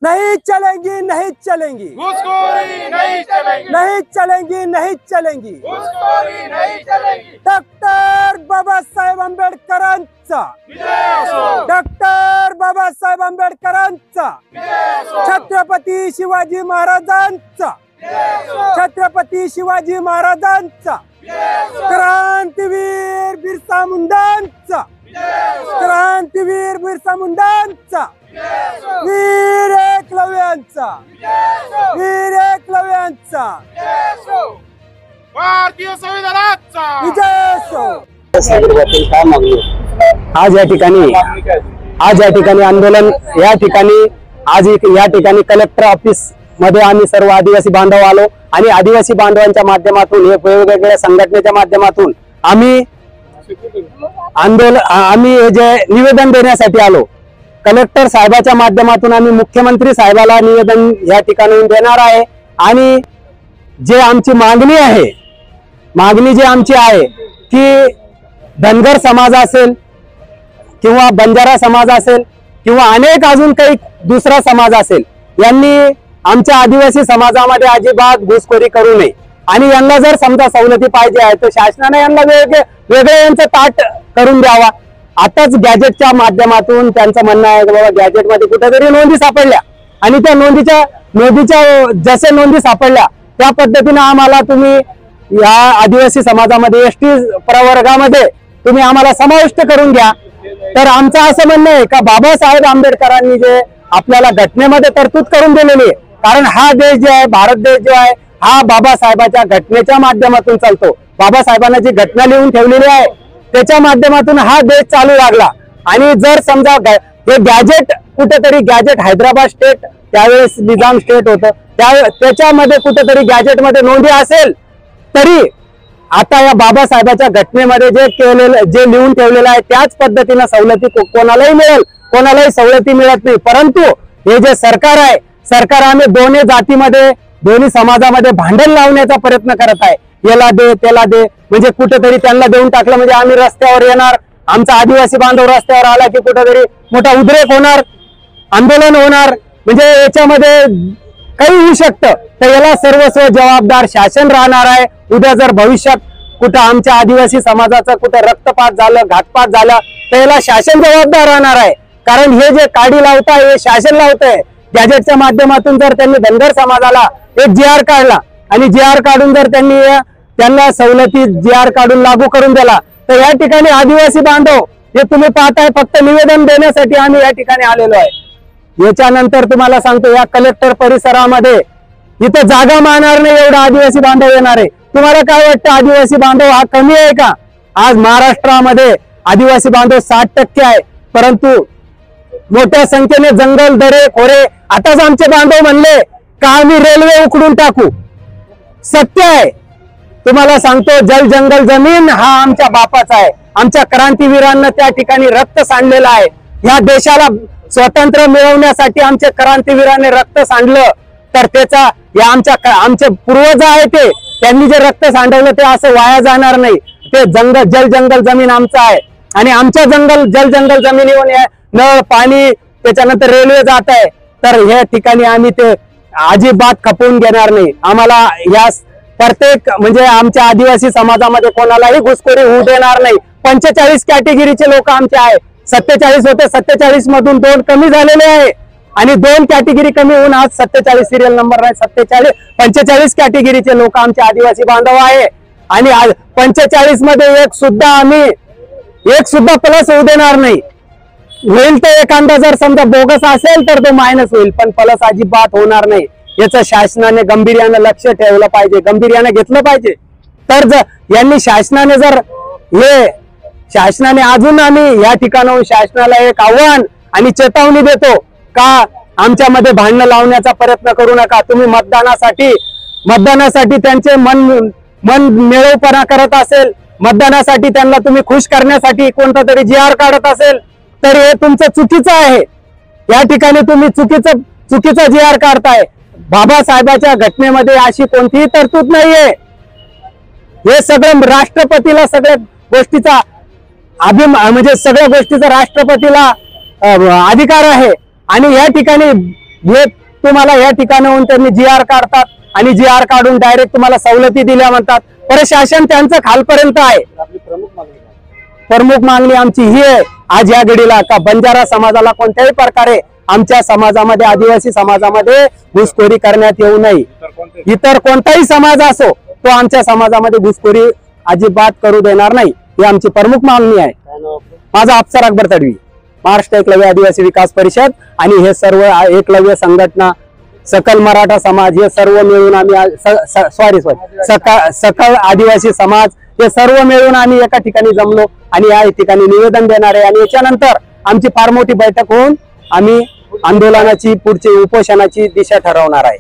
नहीं चलेंगी, नहीं चलेंगी, घुसखोरी नहीं चलेगी, नहीं चलेंगी, नहीं चलेंगी, घुसखोरी नहीं चलेगी। डॉक्टर बाबासाहेब आंबेडकरांचा, डॉक्टर बाबासाहेब आंबेडकरांचा, छत्रपती शिवाजी महाराजांचा, छत्रपती शिवाजी महाराजांचा, क्रांतीवीर बिरसा मुंडांचा, क्रांतीवीर बिरसा मुंडांचा, वीर एकलव्यांचा, वीर एकलव्यांचा भारतीय संविधानाचा विजय असो। आज या ठिकाणी आंदोलन, या ठिकाणी कलेक्टर ऑफिस मध्ये आम्ही सर्व आदिवासी बांधव आलो आणि आदिवासी बांधवांच्या माध्यमातून वेगवेगळ्या संघटनेच्या माध्यमातून आम्ही हे जे निवेदन देण्यासाठी आलो। कलेक्टर साहेबाच्या माध्यमातून आम्ही मुख्यमंत्री साहेबाला निवेदन या ठिकाणी देणार आहे आणि जे आमची मागणी जी आमची आहे की धनगर समाज असेल किंवा बंजारा समाज असेल किंवा अनेक अजून काही दुसरा समाज असेल, यांनी आमच्या आदिवासी समाजामध्ये अजिबात घुसखोरी करू नये आणि यांना जर समजा सवलती पाहिजे आहे तर शासनाने यांना वेगळे यांचं ताट करून द्यावा। आताच गॅजेटच्या माध्यमातून त्यांचं म्हणणं आहे की बाबा गॅजेटमध्ये कुठेतरी नोंदी सापडल्या आणि त्या नोंदीच्या जसे नोंदी सापडल्या त्या पद्धतीने आम्हाला तुम्ही या आदिवासी समाजामध्ये एसटी प्रवर्गामध्ये तुम्ही आम्हाला समाविष्ट करून घ्या। तर आमचं असं म्हणणं आहे का बाबासाहेब आंबेडकरांनी जे आपल्याला घटनेमध्ये तरतूद करून दिलेली आहे, कारण हा देश जे आहे, भारत देश जो आहे, हा बाबासाहेबाच्या घटनेच्या माध्यमातून चालतो। बाबासाहेबांना जी घटना लिहून ठेवलेली आहे त्याच्या माध्यमातून हा देश चालू लागला आणि जर समजा हे गॅजेट कुठेतरी गॅजेट हैदराबाद स्टेट त्यावेळेस निजाम स्टेट होतं, त्याच्यामध्ये कुठेतरी गॅजेटमध्ये नोंदी असेल तरी आता या बाबासाहेबाच्या घटनेमध्ये जे लिहून ठेवलेलं आहे त्याच पद्धतीने सवलती कोणालाही मिळेल, कोणालाही सवलती मिळत नाही। परंतु हे जे सरकार आहे, सरकार आम्ही दोन्ही जातीमध्ये दोन्ही समाजामध्ये भांडण लावण्याचा प्रयत्न करत आहे। याला दे त्याला दे, म्हणजे कुठेतरी त्यांना देऊन टाकलं म्हणजे आम्ही रस्त्यावर येणार, आमचा आदिवासी बांधव रस्त्यावर आला की कुठेतरी मोठा उद्रेक होणार, आंदोलन होणार, म्हणजे याच्यामध्ये काही होऊ शकतं। तर याला सर्वस्व जबाबदार शासन राहणार आहे। उद्या जर भविष्यात कुठं आमच्या आदिवासी समाजाचं कुठं रक्तपात झालं, घातपात झाला तर याला शासन जबाबदार राहणार आहे, कारण हे जे काडी लावताय हे शासन लावतंय। गॅजेटच्या माध्यमातून जर त्यांनी धनगर समाजाला एक GR काढला आणि GR काढून जर त्यांना सवलती GR काढून लागू करून दिला तर या ठिकाणी आदिवासी बांधव हे तुम्ही पाहताय फक्त निवेदन देण्यासाठी आम्ही या ठिकाणी आलेलो आहे। याच्यानंतर तुम्हाला सांगतो या कलेक्टर परिसरामध्ये इथं जागा मानणार नाही एवढा आदिवासी बांधव येणार आहे। तुम्हाला काय वाटतं आदिवासी बांधव हा कमी आहे का? आज महाराष्ट्रामध्ये आदिवासी बांधव 60% आहे, परंतु मोठ्या संख्येने जंगल दरे खोरे। आताच आमचे बांधव म्हणले का आम्ही रेल्वे उखडून टाकू, सत्य आहे। तुम्हाला सांगतो जल जंगल जमीन हा आमच्या बापाचा आहे। आमच्या क्रांतीवीरांना त्या ठिकाणी रक्त सांडलेलं आहे। या देशाला स्वातंत्र्य मिळवण्यासाठी आमच्या क्रांतीवीरांनी रक्त सांडलं तर त्याचा या आमचे पूर्वज आहे ते त्यांनी जे रक्त सांडवलं ते असं वाया जाणार नाही। ते जल जंगल जमीन आमचं आहे आणि आमच्या जल जंगल जमिनीवर नळ पाणी त्याच्यानंतर रेल्वे जात आहे, तर या ठिकाणी आम्ही ते अजिबात खपवून घेणार नाही। आम्हाला या प्रत्येक म्हणजे आमच्या आदिवासी समाजामध्ये कोणालाही घुसखोरी होऊ देणार नाही। 45 कॅटेगरीचे लोक आमचे आहे, 47 होते, 47 मधून 2 कमी झालेले आहे आणि 2 कॅटेगरी कमी होऊन आज 47 सिरियल नंबर नाही 45 कॅटेगरीचे लोक आमचे आदिवासी बांधव आहे आणि 45 मध्ये एक सुद्धा प्लस होऊ देणार नाही। होईल तर एखादा जर समजा बोगस असेल तर तो मायनस होईल, पण प्लस अजिबात होणार नाही। याचं शासनाने गांभीर्याने लक्ष ठेवलं पाहिजे, गांभीर्याने घेतलं पाहिजे। तर यांनी शासनाने अजून आम्ही या ठिकाणाहून शासनाला एक आव्हान आणि चेतावणी देतो का आमच्यामध्ये भांडण लावण्याचा प्रयत्न करू नका। तुम्ही मतदानासाठी त्यांचे मन मिळवपणा करत असेल, मतदानासाठी त्यांना तुम्ही खुश करण्यासाठी कोणता तरी GR काढत असेल तर हे तुमचं चुकीचं आहे। या ठिकाणी तुम्ही चुकीचा GR काढताय। बाबासाहेबाच्या घटनेमध्ये अशी कोणतीही तरतूद नाहीये। हे सगळं राष्ट्रपतीला सगळ्या गोष्टीचा म्हणजे सगळ्या गोष्टीचा राष्ट्रपतीला अधिकार आहे आणि या ठिकाणी हे तुम्हाला या ठिकाणाहून त्यांनी GR काढतात आणि GR काढून डायरेक्ट तुम्हाला सवलती दिल्या म्हणतात. प्रशासन त्यांचं खालपर्यंत आहे. प्रमुख मागणी आमची ही आहे आज या घडीला का बंजारा समाजाला कोणत्याही प्रकारे आमच्या समाजामध्ये आदिवासी समाजामध्ये घुसखोरी करण्यात येऊ नये. इतर कोणताही समाज असो तो आमच्या समाजामध्ये घुसखोरी अजिबात करू देणार नाही ही आमची प्रमुख मागणी आहे. माझा अफसर अकबर तडवी, महाराष्ट्र एकलव्य आदिवासी विकास परिषद आणि हे सर्व एकलव्य संघटना, सकल मराठा समाज हे सर्व मिळून आम्ही सकल आदिवासी समाज हे सर्व मिळून आम्ही एका ठिकाणी जमलो आणि या ठिकाणी निवेदन देणार आहे. आणि याच्यानंतर आमची फार मोठी बैठक होऊन आम्ही आंदोलनाची पुढची उपोषणाची दिशा ठरवणार आहे.